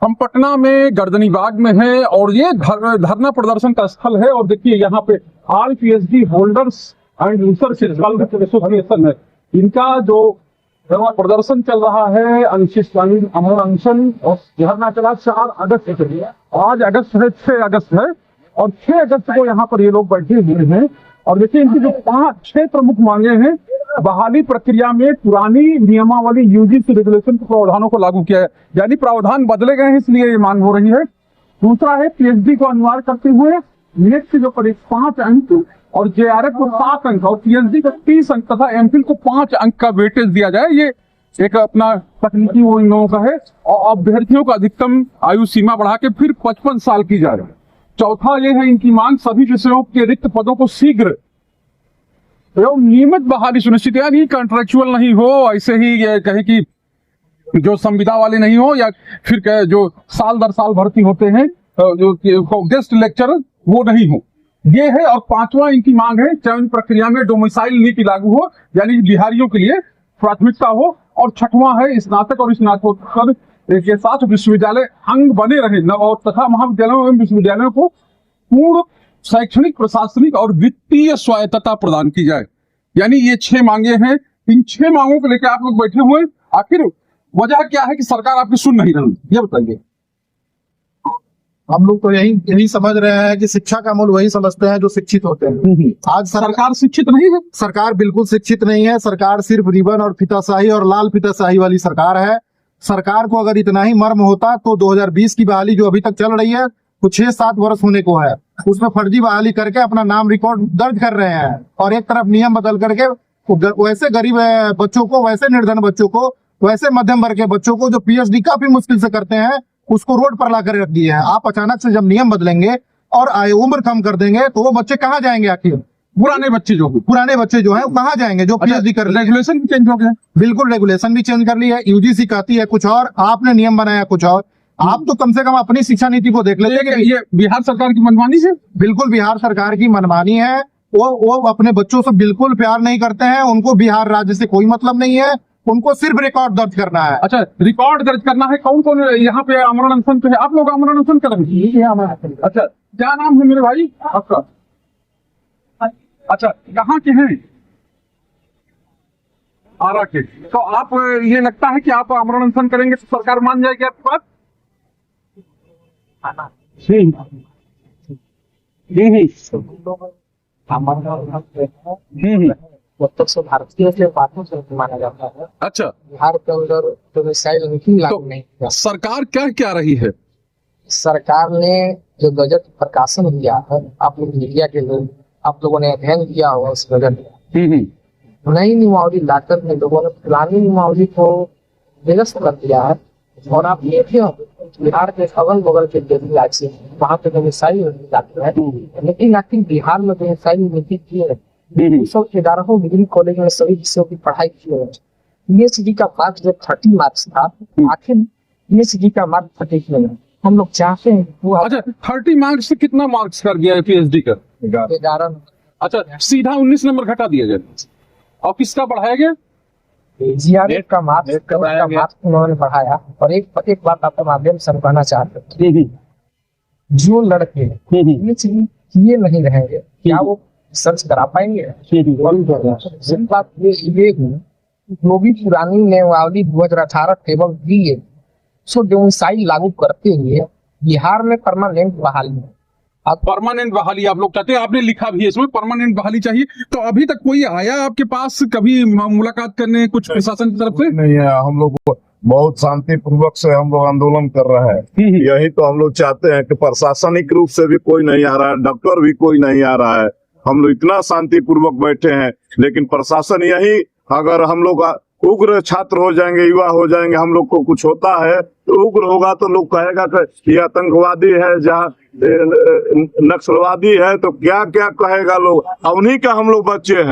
हम पटना में गर्दनीबाग में हैं और ये धरना प्रदर्शन का स्थल है। और देखिए यहाँ पे all PhD holders and research association है, इनका जो प्रदर्शन चल रहा है, अनिश्चितकालीन अमर अनशन और धरना चला 4 अगस्त के लिए। आज अगस्त है, 6 अगस्त है और 6 अगस्त को यहाँ पर ये लोग बैठे हुए हैं। और देखिए इनकी जो 5-6 प्रमुख मांगे हैं, बहाली प्रक्रिया में पुरानी नियमावली यूजीसी रेगुलेशन के प्रावधानों को लागू किया है, यानी प्रावधान बदले गए हैं इसलिए ये मांग हो रही है। दूसरा है पीएचडी को अनिवार्य करते हुए नीट की जो परीक्षा 5 अंक और जेआरएफ को 7 अंक और पीएचडी को 30 अंक तथा एमफिल को 5 अंक का वेटेज दिया जाए। ये एक अपना तकनीकी वो इन लोगों का है। और अभ्यर्थियों का अधिकतम आयु सीमा बढ़ा के फिर 55 साल की जाए। चौथा ये है इनकी मांग, सभी विषयों के रिक्त पदों को शीघ्र एवं नियमित बहाली सुनिश्चित, यानी कॉन्ट्रेक्चुअल नहीं हो, ऐसे ही ये कहे कि जो संविदा वाले नहीं हो या फिर जो साल दर साल भर्ती होते हैं जो गेस्ट लेक्चर वो नहीं हो। ये है। और 5वां इनकी मांग है चयन प्रक्रिया में डोमिसाइल नीति लागू हो, यानी बिहारियों के लिए प्राथमिकता हो। और 6वां है स्नातक और स्नातकोत्तर के साथ विश्वविद्यालय अंग बने रहे और तथा महाविद्यालयों एवं विश्वविद्यालयों को पूर्ण शैक्षणिक, प्रशासनिक और वित्तीय स्वायत्तता प्रदान की जाए। यानी ये 6 मांगे हैं। इन 6 मांगों को लेकर आप लोग बैठे हुए, आखिर वजह क्या है कि सरकार आपकी सुन नहीं रही, ये बताइए। हम लोग तो यही समझ रहे हैं कि शिक्षा का मूल वही समझते हैं जो शिक्षित होते हैं। आज सरकार शिक्षित नहीं है। सरकार बिल्कुल शिक्षित नहीं है। सरकार सिर्फ रिबन और फीताशाही और लाल फीताशाही वाली सरकार है। सरकार को अगर इतना ही मर्म होता तो 2020 की बहाली जो अभी तक चल रही है वो 6-7 वर्ष होने को है, उसमें फर्जी बहाली करके अपना नाम रिकॉर्ड दर्ज कर रहे हैं। और एक तरफ नियम बदल करके वैसे गरीब बच्चों को, वैसे निर्धन बच्चों को, वैसे मध्यम वर्ग के बच्चों को जो पीएचडी काफी मुश्किल से करते हैं उसको रोड पर ला कर रख दिए हैं। आप अचानक से जब नियम बदलेंगे और उम्र कम कर देंगे तो वो बच्चे कहाँ जाएंगे? आखिर पुराने बच्चे जो हैं कहाँ जाएंगे जो पीएचडी कर? रेगुलेशन भी चेंज हो गया। बिल्कुल, रेगुलेशन भी चेंज कर ली है। यूजीसी कहती है कुछ और, आपने नियम बनाया कुछ और। आप तो कम से कम अपनी शिक्षा नीति को देख लेते हैं। ये बिहार सरकार की मनमानी है। बिल्कुल बिहार सरकार की मनमानी है। वो अपने बच्चों से बिल्कुल प्यार नहीं करते हैं। उनको बिहार राज्य से कोई मतलब नहीं है, उनको सिर्फ रिकॉर्ड दर्ज करना है। अच्छा, रिकॉर्ड दर्ज करना है। कौन कौन यहाँ पे आमरण अनशन पे है? आप लोग आमरण अनशन करेंगे? अच्छा, क्या नाम है मेरे भाई आपका? अच्छा, कहाँ के हैं? आरा के। तो आप ये लगता है कि आप आमरण अनशन करेंगे तो सरकार मान जाएगी आपकी बात? भारतीय से बातों से माना जाता है। अच्छा, बिहार के अंदर डोमिसाइल नीति लागू नहीं किया। सरकार क्या रही है? सरकार ने जो बजट प्रकाशन किया है, आप लोग मीडिया के लोग, आप लोगों ने अध्ययन किया होगा उस बजट में। नई नियमावली लाकर में लोगों ने पुरानी नियमावली को निरस्त कर दिया है। और आप देखे हो बिहार के अगल बगल के राज्य वहाँ पे डोमिसाइल नीति लागू है, लेकिन आखिर बिहार में डोमिसाइल नीति क्यों है? 11 डिग्री कॉलेज में सभी विषयों की पढ़ाई की है। पीएचडी का मार्क्स जब 30 मार्क्स था, आखिर पीएचडी का मार्क्स 30 क्यों है? हम लोग चाहते हैं वो। अच्छा, 30 मार्क्स से कितना मार्क्स कर गया है पीएचडी का? 11। अच्छा, सीधा 19 नंबर घटा दिया गया और किसका बढ़ाया गया? जीआरएफ का मार्क्स उन्होंने बढ़ाया। और एक बात आपके माध्यम से कहना चाहते हैं, जो लड़के पीएचडी किए नहीं रहेंगे क्या वो सर्च करा पाएंगे? बात ये जो भी पुरानी नियमावली 2018 टेबल दी है, सो डोमिसाइल लागू करते हुए बिहार में परमानेंट बहाली है। परमानेंट बहाली आप लोग चाहते हैं? आपने लिखा भी है इसमें परमानेंट बहाली चाहिए। तो अभी तक कोई आया आपके पास कभी मुलाकात करने कुछ प्रशासन की तरफ से? नहीं है। हम लोग बहुत शांतिपूर्वक से हम लोग आंदोलन कर रहे हैं। यही तो हम लोग चाहते हैं कि प्रशासनिक रूप से भी कोई नहीं आ रहा है, डॉक्टर भी कोई नहीं आ रहा है। हम लोग इतना शांतिपूर्वक बैठे हैं, लेकिन प्रशासन यही, अगर हम लोग उग्र छात्र हो जाएंगे, युवा हो जाएंगे, हम लोग को कुछ होता है तो उग्र होगा तो लोग कहेगा कि ये आतंकवादी है, जहाँ नक्सलवादी है, तो क्या क्या कहेगा लोग। उन्हीं का हम लोग बच्चे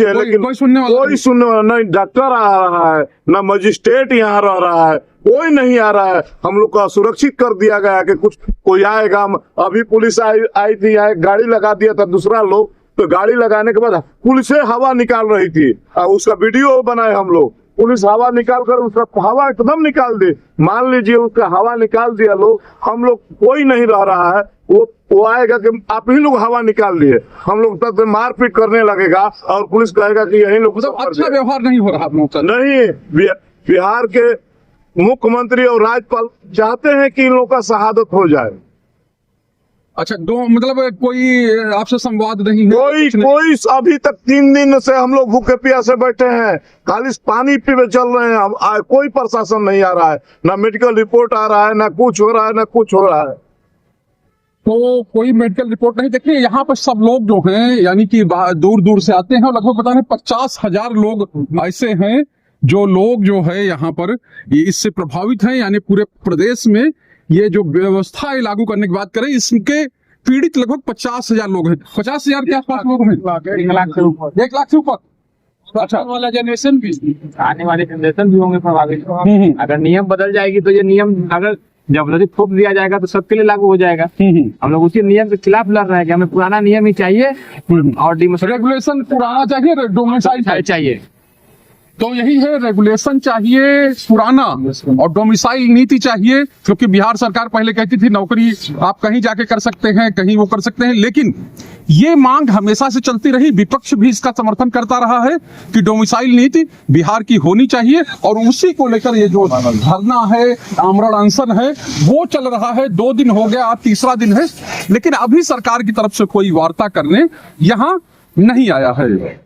हैं, लेकिन कोई सुनने वाला नहीं। डॉक्टर आ रहा है, न मजिस्ट्रेट यहाँ रह रहा है, कोई नहीं आ रहा है। हम लोग को असुरक्षित कर दिया गया कि कुछ कोई आएगा। अभी पुलिस आई थी, गाड़ी लगा दिया था दूसरा लोग, तो गाड़ी लगाने के बाद पुलिस हवा निकाल रही थी, उसका वीडियो बनाए हम लोग। पुलिस हवा निकाल कर उसका हवा एकदम निकाल दे, मान लीजिए उसका हवा निकाल दिया लोग, हम लोग कोई नहीं रह रहा है, वो आएगा कि आप ही लोग हवा निकाल दिए, हम लोग तक मारपीट करने लगेगा और पुलिस कहेगा कि यही लोग मतलब अच्छा व्यवहार नहीं हो रहा आप लोगों का। नहीं। बिहार के मुख्यमंत्री और राज्यपाल चाहते हैं कि इन लोगों का शहादत हो जाए। अच्छा, दो मतलब कोई आपसे संवाद नहीं है? कोई अभी तक 3 दिन से हम लोग भूखे प्यासे बैठे हैं, खाली पानी पीने चल रहे हैं, कोई प्रशासन नहीं आ रहा है, ना मेडिकल रिपोर्ट आ रहा है, ना कुछ हो रहा है, ना कुछ हो रहा है। तो कोई मेडिकल रिपोर्ट नहीं। देखिए यहाँ पर सब लोग जो हैं यानी कि दूर दूर से आते हैं और लगभग पता नहीं 50,000 लोग ऐसे हैं जो लोग जो है यहाँ पर ये इससे प्रभावित हैं, यानी पूरे प्रदेश में ये जो व्यवस्था है लागू करने की बात करें, इसके पीड़ित लगभग 50,000 लोग हैं। 50,000 के आसपास लोग हैं, 1 लाख से ऊपर। 1 लाख से ऊपर। अच्छा, वाला जनरेशन भी, आने वाले जनरेशन भी होंगे प्रभावित। अगर नियम बदल जाएगी तो ये नियम अगर जबरदस्ती थोप दिया जाएगा तो सबके लिए लागू हो जाएगा। हम लोग उसी नियम के खिलाफ लड़ रहे हैं कि हमें पुराना नियम ही चाहिए और रेगुलेशन पुराना चाहिए, डोमिसाइल चाहिए। तो यही है, रेगुलेशन चाहिए पुराना और डोमिसाइल नीति चाहिए, क्योंकि बिहार सरकार पहले कहती थी नौकरी आप कहीं जाके कर सकते हैं, कहीं वो कर सकते हैं, लेकिन ये मांग हमेशा से चलती रही, विपक्ष भी इसका समर्थन करता रहा है कि डोमिसाइल नीति बिहार की होनी चाहिए और उसी को लेकर ये जो धरना है, आमरण अनशन है, वो चल रहा है। 2 दिन हो गया, आज तीसरा दिन है, लेकिन अभी सरकार की तरफ से कोई वार्ता करने यहाँ नहीं आया है।